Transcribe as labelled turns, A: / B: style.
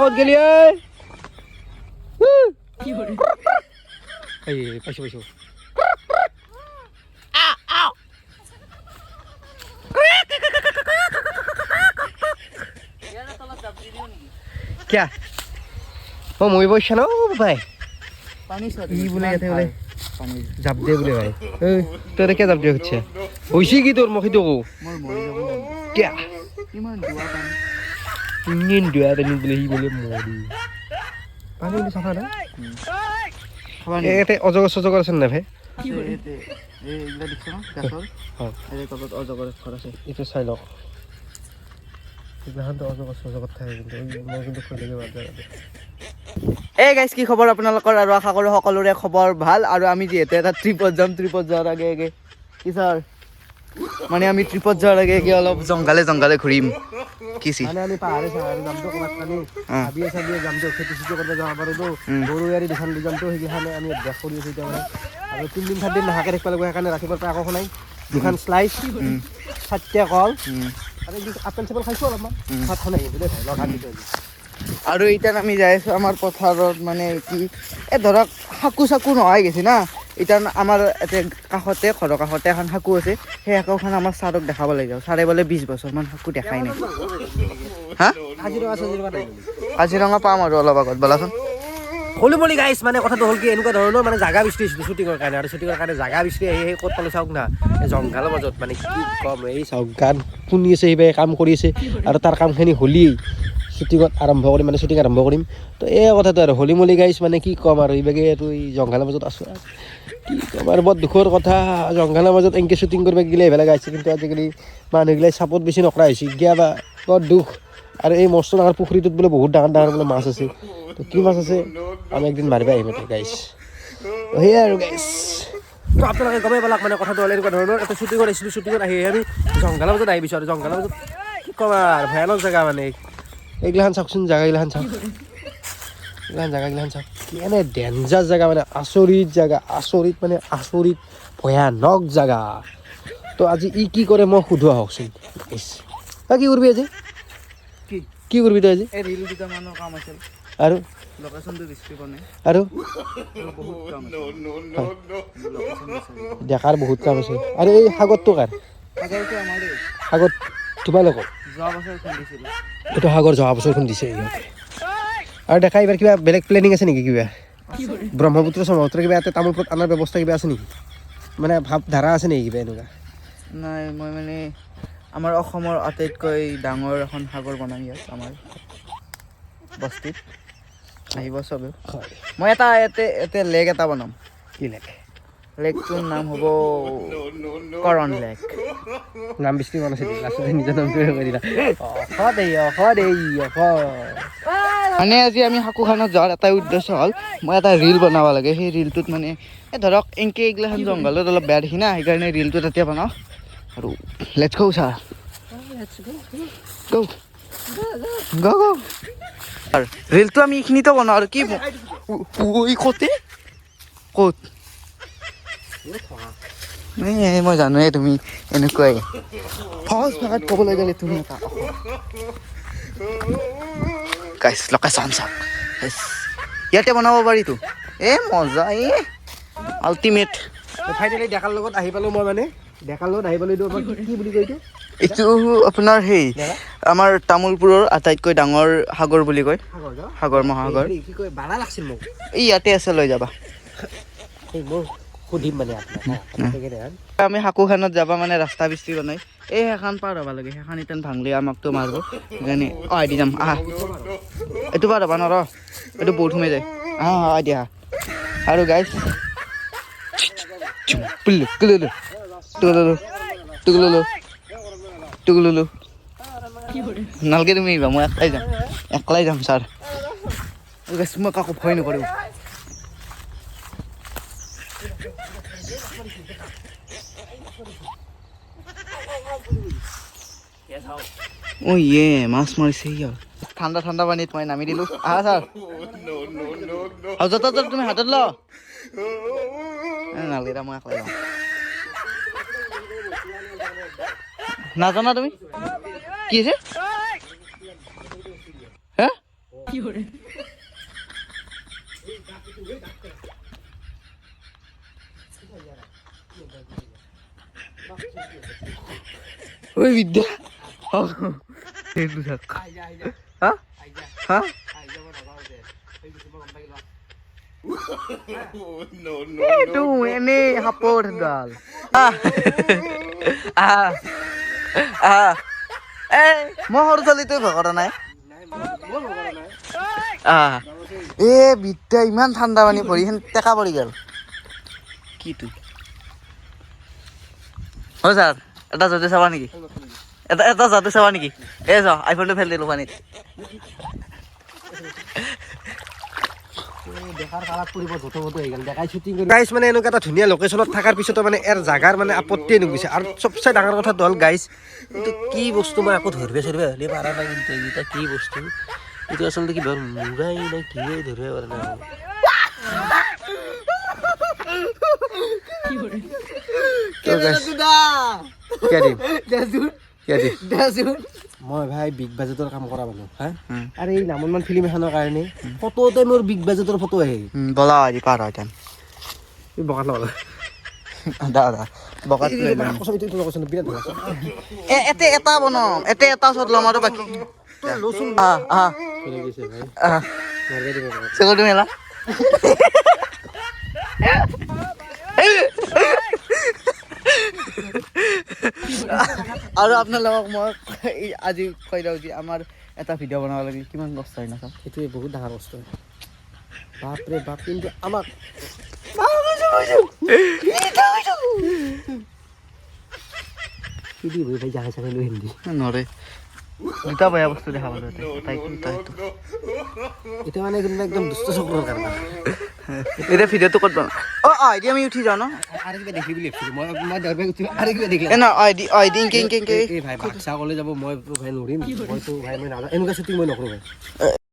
A: ক'ত গেলি পাইছো क्या ओ মই বইছা না ভাই
B: পানি
A: ই বলে এতে বলে জাপ দে বলে ভাই তোরে কে জাপ দে হচ্ছে হইছি কি তোর মুখে তো
B: মোর মই যাব
A: क्या
B: ইমান দুয়া পানি
A: নিন দুয়া পানি বলে হি বলে মরি পানি বলে সাফা না
B: খাবানি
A: এতে অজগর আছে না ভাই
B: এতে এইগুলা দেখছ না গাছৰ এই কত অজগৰ ঘৰ আছে
A: এটা চাই লও এখান তো অজগর থাকে কিন্তু মই কিন্তু কই লাগে বাদ
B: এই গাইস কি খবৰ আপোনালোকৰ আৰু আশা কৰোঁ সকলোৰে খবৰ ভাল আৰু আমি যিহেতু এটা ট্ৰিপত যোৱাৰ আগে কি স্যাৰ মানে আমি ট্ৰিপত যোৱাৰ আগে অলপ জংগালে ঘূৰিম কিছি
A: মানে আমি পাহাৰে যামতো ক'বাত খালি ভাবিয়ে যামতো খেতি কৰিব যাব পাৰো তো গৰু গাড়ী দেখান যামতো সেইখানে আমি ব্যাক কৰি আছো এতিয়া আৰু 3 দিন 4 দিন নাহাকে থাকিব লাগিব সেইকাৰণে ৰাতিপুৱাৰ পৰা আকৌ নাই দুখান স্লাইচ সাতটা কল আৰু আপেল চাপেল খাইছো অলপমান ভাত খাই নাই বুলে ভাই লগা দিছো
B: আৰু এতিয়া আমি যাই আছো আমাৰ পথাৰত মানে কি ধৰক হাকু নহয় গৈছে না এতিয়া আমাৰ এতে কাষতে ঘৰৰ কাষতে এখন হাকু আছে সেই হাকুখন আমাৰ ছাৰক দেখাব লাগে ছাৰে বোলে 20 বছৰমান হাকু দেখাই নাই হা কাজিৰঙা পাম আৰু অলপ আগত বলাচোন
A: হলি মলি গাইছ মানে কথাটো হল কি এনেকুৱা ধৰণৰ মানে জাগা বিচৰি শ্বুটিঙৰ কাৰণে আৰু শ্বুটিঙৰ কাৰণে জাগা বিচৰি আহি ক'ত পালো চাওক না জংঘালৰ মাজত মানে কি কম এই চাওক গান শুনি আছে এইবাৰ কাম কৰি আছে আৰু তাৰ কামখিনি হলি শ্বুটিঙত আৰম্ভ কৰিম মানে শ্বুটিং আৰম্ভ কৰিম তো এই কথাটো আৰু হলি মলি গাইছ মানে কি ক'ম আৰু এইবাগে এইটো এই জংঘালৰ মাজত আছোঁ কি ক'ম আৰু বৰ দুখৰ কথা জংঘালৰ মাজত এনেকৈ শ্বুটিং কৰিব গ'লে এইবিলাক গাইছে কিন্তু আজিকালি মানুহগিলাই চাপত বেছি নকৰা হৈছে গিয়া বা বৰ দুখ আৰু এই মস্ত ডাঙৰ পুখুৰীটোত বোলে বহুত ডাঙৰ বোলে মাছ আছে তো কি মাছ আছে আমি একদিন মাৰিব আহিম এতিয়া গাইছ সেয়াই আৰু গাইছ তো আপোনালোকে গমেই পালাক মানে কথাটো হ'লে এনেকুৱা ধৰণৰ এটা শ্বুটিঙত আহিছিলোঁ শ্বুটিঙত আহি আমি জংঘালৰ মাজত আহি বিচাৰোঁ জংঘালৰ মাজত কি ক'ম আৰু ভয়ানক জেগা মানে এইগিলাখান চাওকচোন জাগাগিলাখান চাওক জাগাগিলাখান চাওক কেনে ডেঞ্জাৰ জেগা মানে আচৰিত জেগা আচৰিত ভয়ানক জেগা তো আজি ই কি কৰে মই সুধো আহকচোন কি কৰিবি আজি কি কৰিবি তই আজি
B: এই ৰিল দুটামানৰ কাম আছিল
A: আৰু
B: লোকেশ্যনটো ডিস্ক্ৰিপ বনাই
A: আৰু
B: বহুত কাম আছে
A: দেখাৰ বহুত কাম আছে আৰু এই সাগৰটো কাৰ
B: আগৰটো আমাৰ
A: সাগৰ তোমালোকৰ
B: যোৱা বছৰ খুন্দিছিলোঁ
A: এইটো সাগৰ যোৱা বছৰ খুন্দিছে ইহঁতে আৰু দেখা এইবাৰ কিবা বেলেগ প্লেনিং আছে নেকি কিবা ব্ৰহ্মপুত্ৰ কিবা এটা তামোল পুৰত আনাৰ ব্যৱস্থা কিবা আছে নেকি মানে ভাৱধাৰা আছে নেকি কিবা এনেকুৱা
B: নাই মই মানে আমাৰ অসমৰ আটাইতকৈ ডাঙৰ এখন সাগৰ বনাম ইয়াত আমাৰ বস্তিত আহিব চবে মই ইয়াতে লেক এটা বনাম
A: কি লেক
B: লেকটোৰ নাম হ'ব কৰণ লেক
A: নাম বেছি মন আছে লাষ্টতে নিজৰ নামটোৱে কৈ দিলা
B: মানে আজি আমি হাকুখানত যোৱাৰ এটাই উদ্দেশ্য হ'ল মই এটা ৰিল বনাব লাগে সেই ৰিলটোত মানে ধৰক এনেকৈ এইগিলাখন জংঘলত অলপ বেয়া দেখি না সেইকাৰণে ৰিলটো তাতে বনাওঁ আৰু লেটছ গো ছাৰ গো আৰু ৰিলটো আমি এইখিনিতে বনাওঁ আৰু কি ক'ত মই জানোৱেই তুমি এনেকুৱাই সহজ ভাষাত ক'বলৈ গ'লে তুমি এটা গাইছ লোকেশ্যন চাওক ইয়াতে বনাব পাৰিতো মজা আল্টিমেট
A: ফাইনেলি ডেকাৰ লগত আহি পালোঁ মই মানে ডেকাৰ লগত আহি পালোঁ কি বুলি কয়
B: এইটো আপোনাৰ সেই আমাৰ তামোলপুৰৰ আটাইতকৈ ডাঙৰ সাগৰ বুলি কয় সাগৰ মহাসাগৰ
A: কি কয় বাধা লাগছিল মোক
B: এই ইয়াতে আছে লৈ যাবা
A: সুধিম মানে
B: আমি হাকুখানত যাবা মানে ৰাস্তা বিস্তি বনাই সেইখন পাৰ হ'ব লাগে সেইখন ইতেন ভাঙলি আমাকতো মাৰিব সেইকাৰণে দি যাম আহা এইটো পাৰ হ'বা নৰ এইটো বহুত সোমাই যায় দিয়া আৰু গাইছ নালগে তুমি আহিবা মই একলাই যাম ছাৰ মই কাকো ভয় নকৰোঁ মাছ মাৰিছে ঠাণ্ডা পানীত মই নামি দিলোঁ আহা ছাৰ হাতত তুমি হাতত ল নালাগে মই একলাই যাওঁ নাজানা তুমি কি আছে ওই বিদ্যা সেইটো থাক হা হা এইটো এনেই সাপৰ ডাল মই সৰু ছোৱালীটোৱে ভয় কৰা নাই এ বিদ্যা ইমান ঠাণ্ডা পানী ভৰিখন টেকা পৰি গ'ল কিটো হয় ছাৰ এটা যাদু চাবা নেকি এটা যাদু চাবা নেকি এই চা আইফোনটো ফেল দিলোঁ পানীত
A: গাইজ মানে এনেকুৱা এটা ধুনীয়া লোকেশ্যনত থকাৰ পিছতো মানে ইয়াৰ জাগাৰ মানে আপত্তিয়ে নুগুছে আৰু চবচে ডাঙৰ কথাটো হ'ল গাইজ এইটো কি বস্তু মই আকৌ ধৰিব হ'লে পাৰা নাই কিন্তু এইকেইটা কি বস্তু এইটো আচলতে কিবা মুৰাই নাই কিয়ে ধৰিব পৰা নাই মই ভাই বিগ বাজেটৰ কাম কৰা মানুহ হা আৰু এই নামনমান ফিল্ম এখনৰ কাৰণে ফটোতে মোৰ বিগ বাজেটৰ ফটো আহে
B: বলা আজি পাৰ হয় তেন
A: বগাত লগা
B: দাদা বগাত এতে এটা বনাম এতে এটা ওচৰত ল'ম আৰু বাকী চেকৰটো মেলা আৰু আপোনালোকক মই আজি কৈ দিওঁ যে আমাৰ এটা ভিডিঅ' বনাব লাগে কিমান কষ্ট হয় না চাওক
A: সেইটোৱে বহুত ডাঙৰ বস্তু হয় বাপৰে বাপ কিন্তু আমাক কি দিব ভাই জাগা চাগা লৈ হিন্দি
B: নৰে দুটা বেয়া বস্তু দেখা পালো
A: এতিয়া মানে কোনোবা একদম দুষ্ট চক্ৰৰ কাৰণে
B: এতিয়া ভিডিঅ'টো ক'ত বনাম আইডি আমি উঠি যাওঁ ন
A: আৰু কিবা দেখি বুলি ভাবিছিলোঁ মই দৰবাৰ উঠিলোঁ আৰু কিবা দেখিলে
B: ন আইডি ইংকে
A: এই ভাই বাক্সা ক'লে যাব মই ভাই নৰিম মইতো ভাই মই নাজানো এনেকুৱা শ্বুটিং মই নকৰোঁ ভাই